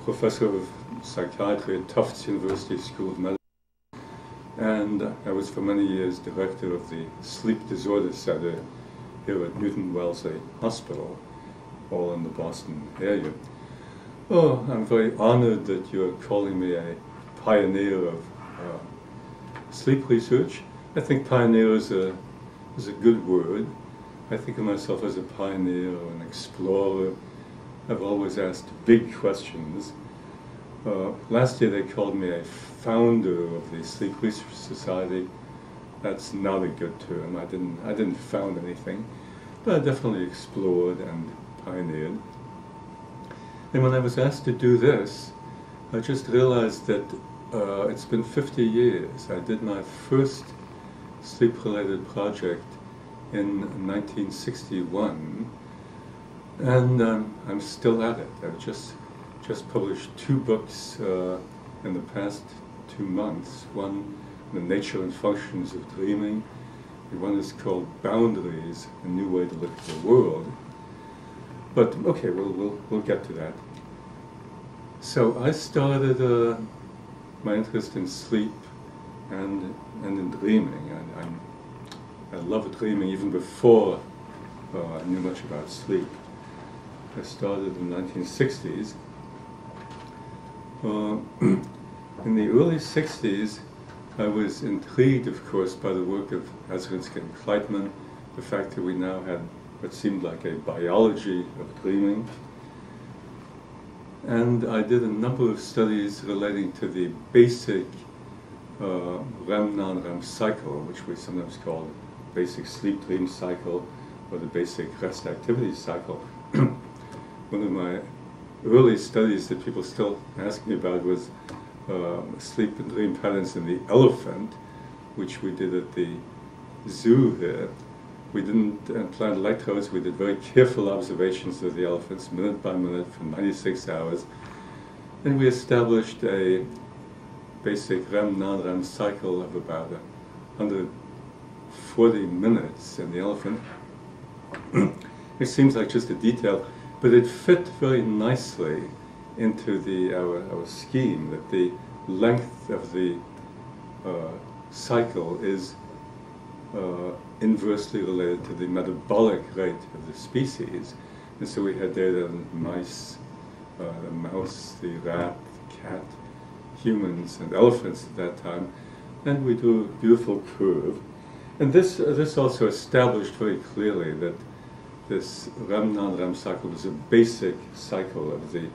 professor of psychiatry at Tufts University School of Medicine, and I was for many years director of the Sleep Disorder Center here at Newton Wellesley Hospital, all in the Boston area. Oh, I'm very honored that you're calling me a pioneer of sleep research. I think pioneer is a good word. I think of myself as a pioneer or an explorer. I've always asked big questions. Last year they called me a founder of the Sleep Research Society. That's not a good term. I didn't found anything, but I definitely explored and pioneered. And when I was asked to do this, I just realized that it's been 50 years. I did my first sleep-related project in 1961, and I'm still at it. I've just published 2 books in the past 2 months. One, The Nature and Functions of Dreaming. The one is called Boundaries, A New Way to Look at the World. But okay, we'll get to that. So I started my interest in sleep and in dreaming. I loved dreaming even before I knew much about sleep. I started in the 1960s. In the early 60s, I was intrigued, of course, by the work of Ernest Hartman, the fact that we now had what seemed like a biology of dreaming. And I did a number of studies relating to the basic REM-non-REM cycle, which we sometimes call basic sleep-dream cycle or the basic rest-activity cycle. One of my early studies that people still ask me about was sleep and dream patterns in the elephant, which we did at the zoo here. We didn't implant electrodes, we did very careful observations of the elephants, minute by minute, for 96 hours. And we established a basic REM-non-REM cycle of about 140 minutes in the elephant. It seems like just a detail, but it fit very nicely into our scheme, that the length of the cycle is inversely related to the metabolic rate of the species. And so we had data on mice, the mouse, the rat, the cat, humans, and elephants at that time. And we drew a beautiful curve. And this also established very clearly that this REM-non-REM cycle was a basic cycle of the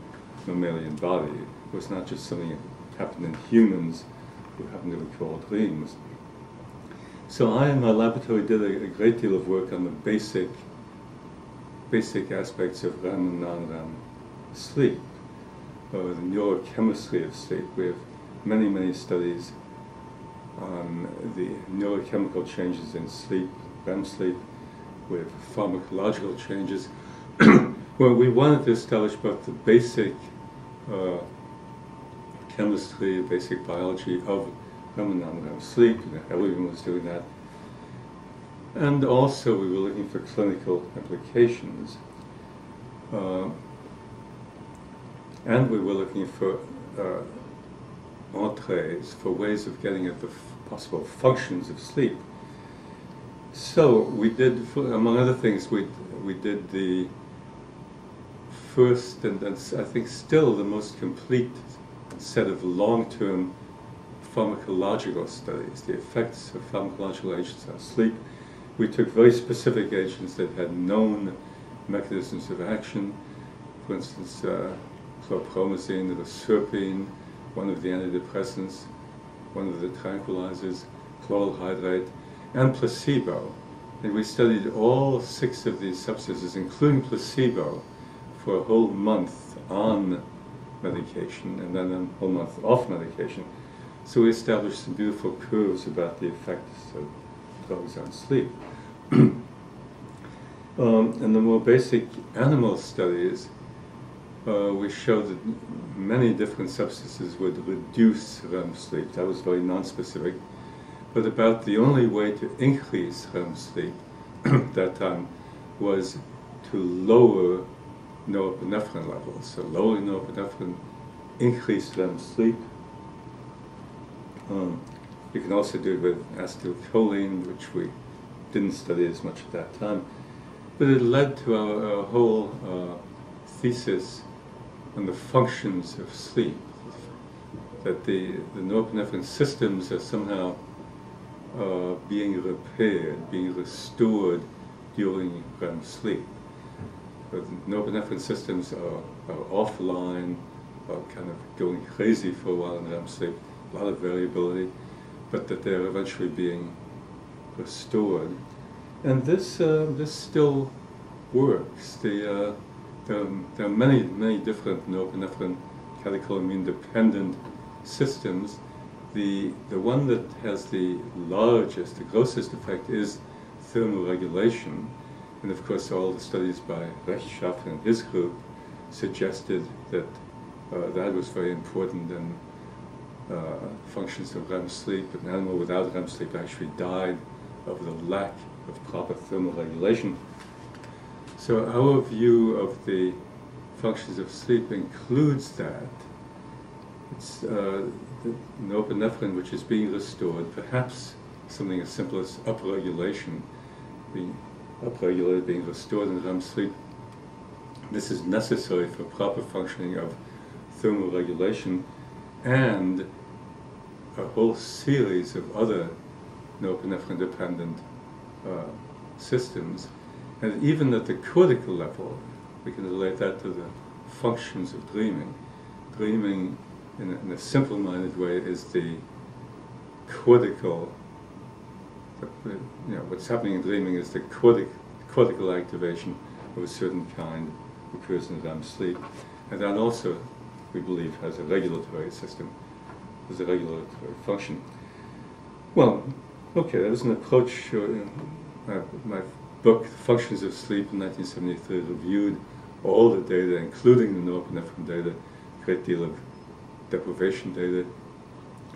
mammalian body. It was not just something that happened in humans who happened to recall dreams. So I in my laboratory did a great deal of work on the basic aspects of REM and non-REM sleep, the neurochemistry of sleep. We have many studies on the neurochemical changes in sleep, REM sleep. We have pharmacological changes. Well, we wanted to establish both the basic chemistry, basic biology of REM and non-REM sleep, everyone was doing that. And also we were looking for clinical applications. And we were looking for entrees, for ways of getting at the possible functions of sleep. So we did, among other things, we did the first, and I think still the most complete set of long-term pharmacological studies, the effects of pharmacological agents on sleep. We took very specific agents that had known mechanisms of action. For instance, chlorpromazine, the serpine, one of the antidepressants, one of the tranquilizers, chloral hydrate, and placebo. And we studied all 6 of these substances, including placebo, for a whole month on medication and then a whole month off medication. So we established some beautiful curves about the effects of drugs on sleep. In the more basic animal studies, we showed that many different substances would reduce REM sleep. That was very non-specific. But about the only way to increase REM sleep at that time was to lower norepinephrine levels. So lowering norepinephrine increased REM sleep. You can also do it with acetylcholine, which we didn't study as much at that time. But it led to our whole thesis on the functions of sleep, that the norepinephrine systems are somehow being repaired, being restored during REM sleep. The norepinephrine systems are offline, are kind of going crazy for a while in REM sleep, a lot of variability, but that they're eventually being restored. And this still works. There are many different norepinephrine catecholamine-dependent systems. The one that has the largest, the grossest effect is thermoregulation. And of course, all the studies by Rechtschaffen and his group suggested that that was very important in functions of REM sleep. An animal without REM sleep actually died of the lack of proper thermoregulation. So our view of the functions of sleep includes that. It's the norepinephrine which is being restored, perhaps something as simple as upregulation, being upregulated, being restored in REM sleep. This is necessary for proper functioning of thermoregulation and a whole series of other norepinephrine-dependent systems. And even at the cortical level, we can relate that to the functions of dreaming. Dreaming, in a simple-minded way, is the cortical, what's happening in dreaming is the cortical activation of a certain kind occurs in REM sleep. And that also, we believe, has a regulatory system, has a regulatory function. Well, okay, that was an approach. My book, Functions of Sleep, in 1973, reviewed all the data, including the norepinephrine data, a great deal of deprivation data,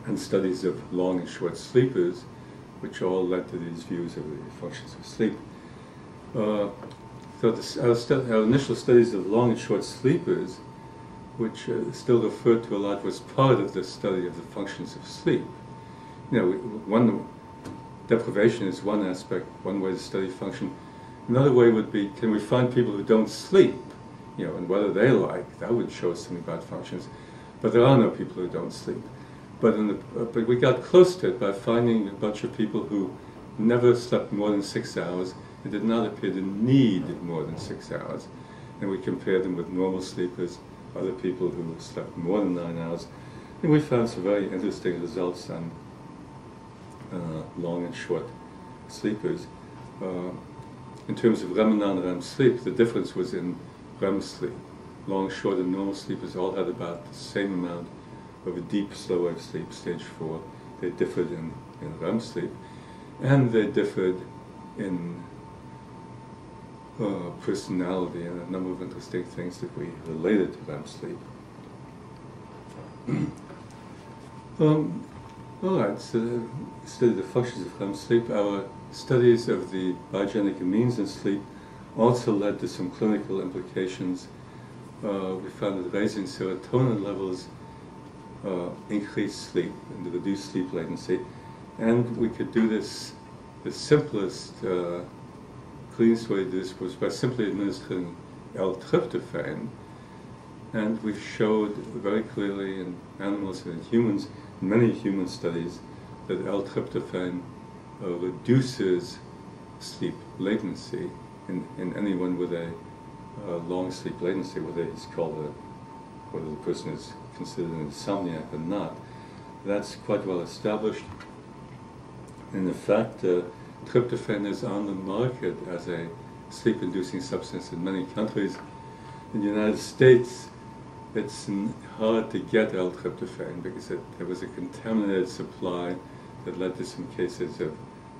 and studies of long and short sleepers, which all led to these views of the functions of sleep. So our initial studies of long and short sleepers, which still referred to a lot, was part of the study of the functions of sleep. One deprivation is one aspect, one way to study function. Another way would be, can we find people who don't sleep, and whether they like, that would show us something about functions. But there are no people who don't sleep. But we got close to it by finding a bunch of people who never slept more than 6 hours and did not appear to need more than 6 hours. And we compared them with normal sleepers, other people who slept more than 9 hours. And we found some very interesting results on long and short sleepers. In terms of REM and non-REM sleep, the difference was in REM sleep. Long, short, and normal sleepers all had about the same amount of a deep slow wave sleep, stage 4. They differed in REM sleep, and they differed in personality and a number of interesting things that we related to REM sleep. All right, so we studied the functions of REM sleep. Our studies of the biogenic amines in sleep also led to some clinical implications. We found that raising serotonin levels increased sleep and reduced sleep latency. And we could do this, the simplest, cleanest way to do this was by simply administering L-tryptophan. And we showed very clearly in animals and in humans, in many human studies, that L-tryptophan reduces sleep latency in anyone with a long sleep latency, whether the person is considered an insomniac or not. That's quite well established. And in fact, tryptophan is on the market as a sleep-inducing substance in many countries. In the United States, it's hard to get L-tryptophan because there was a contaminated supply that led to some cases of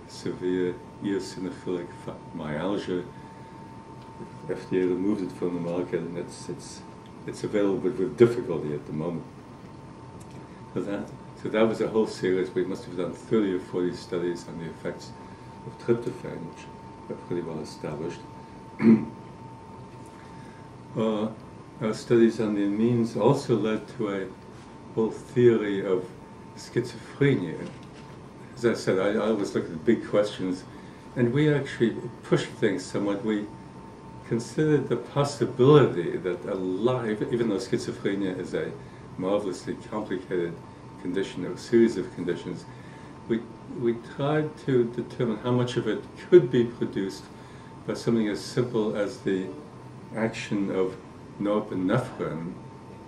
severe eosinophilic myalgia. The FDA removed it from the market, and it's available but with difficulty at the moment. So that was a whole series. We must have done 30 or 40 studies on the effects of tryptophan, which are pretty well established. our studies on the amines also led to a whole theory of schizophrenia. As I said, I always look at the big questions, and we actually pushed things somewhat. We considered the possibility that even though schizophrenia is a marvelously complicated condition, or a series of conditions, we tried to determine how much of it could be produced by something as simple as the action of norepinephrine,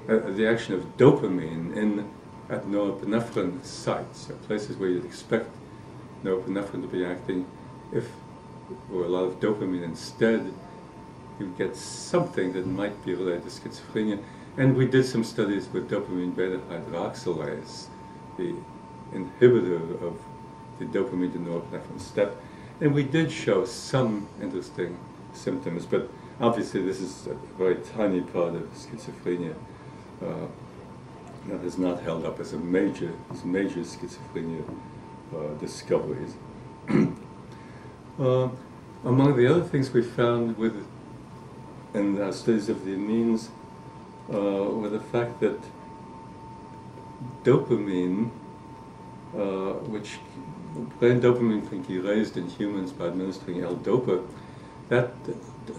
the action of dopamine at norepinephrine sites, or places where you'd expect norepinephrine to be acting. If there were a lot of dopamine instead, you get something that might be related to schizophrenia. And we did some studies with dopamine beta hydroxylase, the inhibitor of the dopamine to norepinephrine step. And we did show some interesting symptoms, but obviously this is a very tiny part of schizophrenia that has not held up as major schizophrenia discoveries. Among the other things we found in our studies of the amines were the fact that dopamine, which brain dopamine can be raised in humans by administering L-dopa, that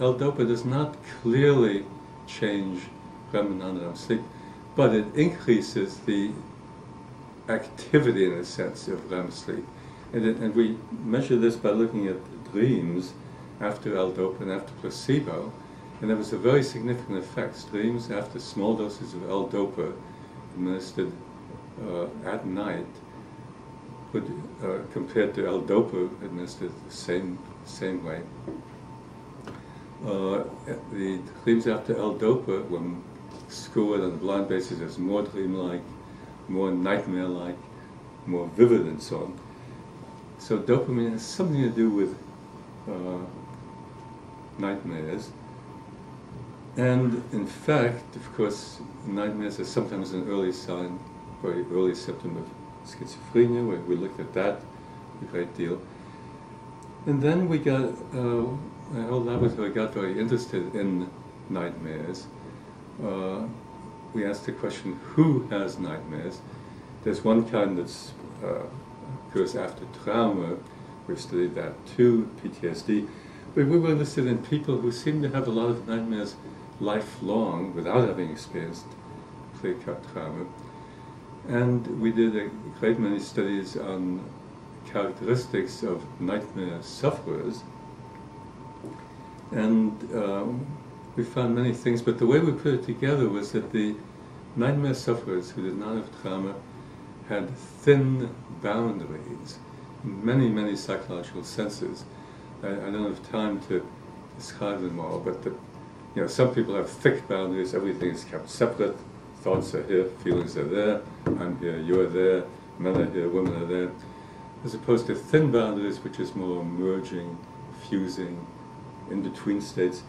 L-dopa does not clearly change REM and non-REM sleep, but it increases the activity, in a sense, of REM sleep. And we measure this by looking at dreams after L-dopa and after placebo, and there was a very significant effect. Dreams after small doses of L-dopa administered at night compared to L-dopa administered the same way. The dreams after L-dopa, when scored on a blind basis as more dreamlike, more nightmare-like, more vivid, and so on. So dopamine has something to do with nightmares. And in fact, of course, nightmares are sometimes an early sign, very early symptom of schizophrenia. We looked at that a great deal. And then we got, my whole laboratory got very interested in nightmares. We asked the question, who has nightmares? There's one kind that's occurs after trauma. We've studied that too, PTSD. But we were interested in people who seem to have a lot of nightmares lifelong without having experienced clear-cut trauma. And we did a great many studies on characteristics of nightmare sufferers. And we found many things, but the way we put it together was that the nightmare sufferers who did not have trauma had thin boundaries, many, many psychological senses. I don't have time to describe them all, but some people have thick boundaries, everything is kept separate, thoughts are here, feelings are there, I'm here, you're there, men are here, women are there, as opposed to thin boundaries, which is more merging, fusing, in-between states.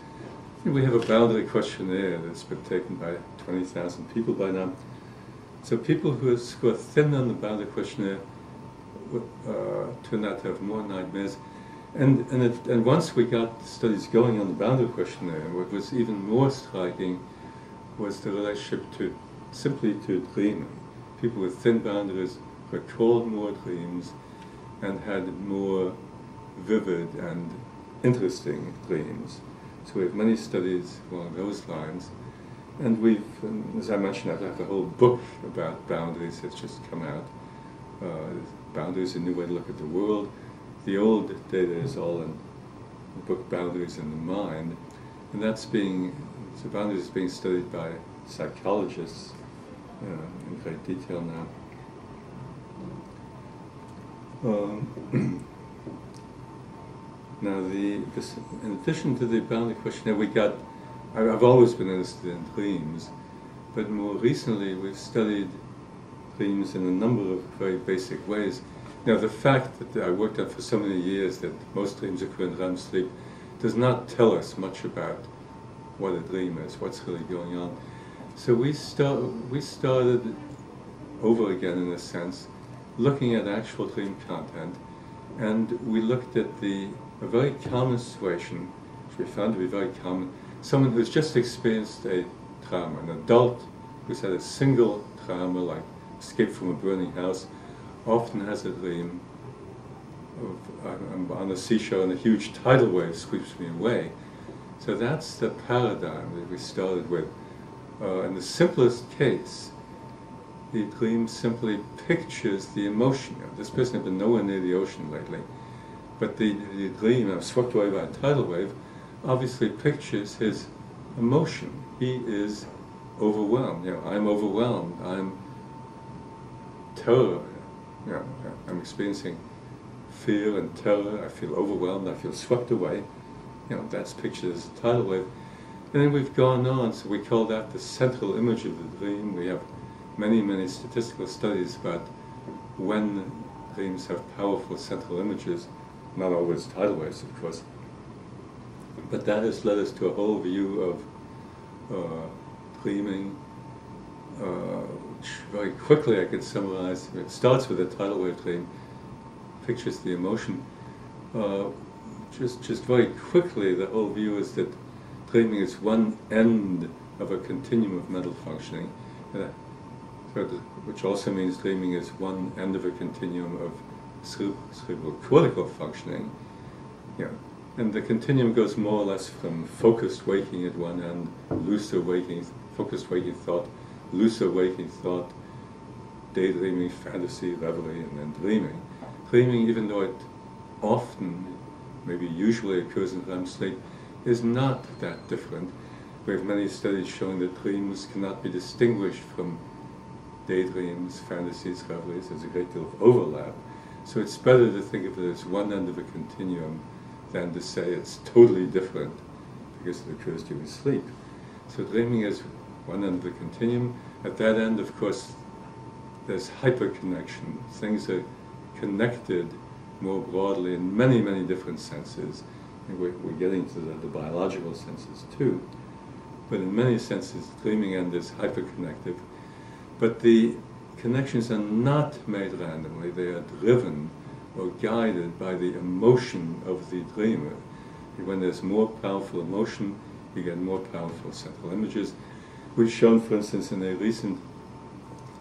We have a boundary questionnaire that's been taken by 20,000 people by now. So people who score thin on the boundary questionnaire turn out to have more nightmares. And once we got studies going on the boundary questionnaire, what was even more striking was the relationship simply to dreaming. People with thin boundaries recalled more dreams and had more vivid and interesting dreams. So we have many studies along those lines. And we've, as I mentioned, I have a whole book about boundaries that's just come out. Boundaries, a New Way to Look at the World. The old data is all in the book Boundaries in the Mind. And so boundaries is being studied by psychologists in great detail now. Now, in addition to the boundary questionnaire, I've always been interested in dreams, but more recently we've studied dreams in a number of very basic ways. Now, the fact that I worked on for so many years that most dreams occur in REM sleep does not tell us much about what a dream is, what's really going on. So we started over again, in a sense, looking at actual dream content, and we looked at a very common situation, which we found to be very common. Someone who's just experienced a trauma. An adult who's had a single trauma, like escape from a burning house, often has a dream of I'm on a seashore and a huge tidal wave sweeps me away. So that's the paradigm that we started with. In the simplest case, the dream simply pictures the emotion. This person had been nowhere near the ocean lately, but the dream, I'm swept away by a tidal wave, obviously pictures his emotion. He is overwhelmed. I'm overwhelmed. I'm terror. I'm experiencing fear and terror. I feel overwhelmed. I feel swept away. That's pictured as a tidal wave. And then we've gone on, so we call that the central image of the dream. We have many, many statistical studies about when dreams have powerful central images, not always tidal waves, of course. But that has led us to a whole view of dreaming, which very quickly I could summarize. It starts with a tidal wave dream, pictures the emotion. Just very quickly, the whole view is that dreaming is one end of a continuum of mental functioning, which also means dreaming is one end of a continuum of cerebral cortical functioning. And the continuum goes more or less from focused waking at one end, focused waking thought, looser waking thought, daydreaming, fantasy, reverie, and then dreaming. Dreaming, even though it often, maybe usually occurs in REM sleep, is not that different. We have many studies showing that dreams cannot be distinguished from daydreams, fantasies, reveries. There's a great deal of overlap. So it's better to think of it as one end of a continuum than to say it's totally different because it occurs during sleep. So dreaming is one end of the continuum. At that end, of course, there's hyperconnection. Things are connected more broadly in many, many different senses. And we're getting to the biological senses too. But in many senses, the dreaming end is hyperconnective. But the connections are not made randomly. They are driven or guided by the emotion of the dreamer. And when there's more powerful emotion, you get more powerful central images. We've shown, for instance, in a recent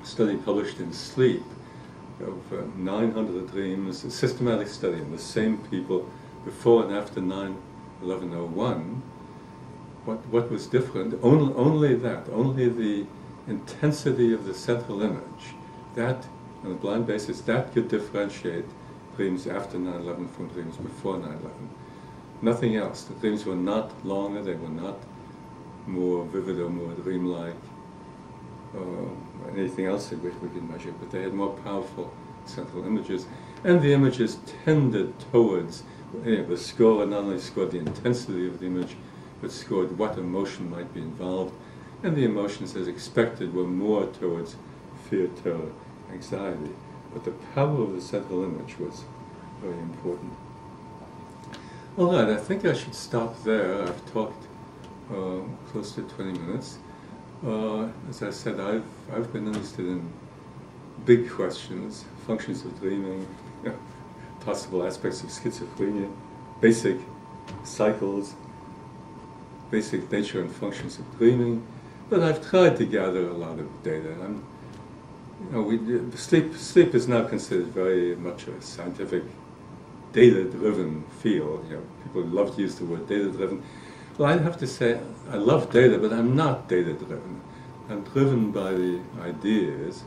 study published in Sleep of 900 dreams, a systematic study in the same people before and after 9/11/01. What was different? Only the intensity of the central image, that, on a blind basis, that could differentiate dreams after 9/11 from dreams before 9/11. Nothing else. The dreams were not longer, they were not more vivid or more dreamlike, anything else that we can measure, but they had more powerful central images, and the images tended towards, the scorer not only scored the intensity of the image, but scored what emotion might be involved, and the emotions, as expected, were more towards fear, terror, anxiety. But the power of the central image was very important. All right, I think I should stop there. I've talked close to 20 minutes. As I said, I've been interested in big questions, functions of dreaming, possible aspects of schizophrenia, basic cycles, basic nature and functions of dreaming. But I've tried to gather a lot of data. Sleep is now considered very much a scientific, data-driven field. People love to use the word data-driven. Well, I have to say, I love data, but I'm not data-driven. I'm driven by the ideas.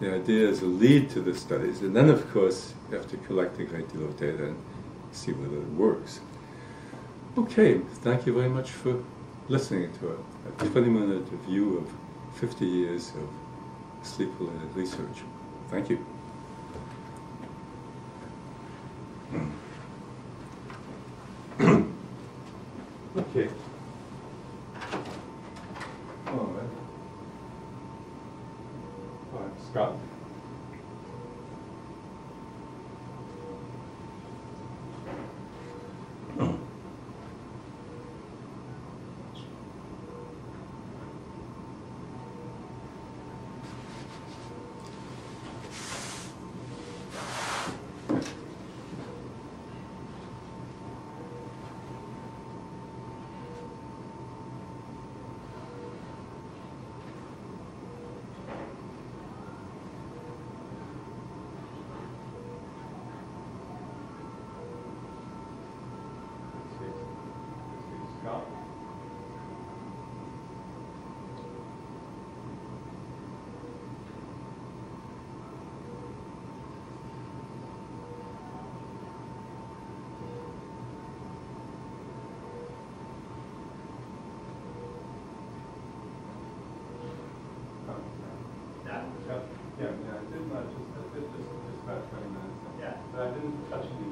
The ideas lead to the studies, and then, of course, you have to collect a great deal of data and see whether it works. Okay, thank you very much for listening to a 20-minute view of 50 years of sleep-related research. Thank you. Okay. All right. All right, Scott. Yeah, I did just about 20 minutes. Yeah. But I didn't touch any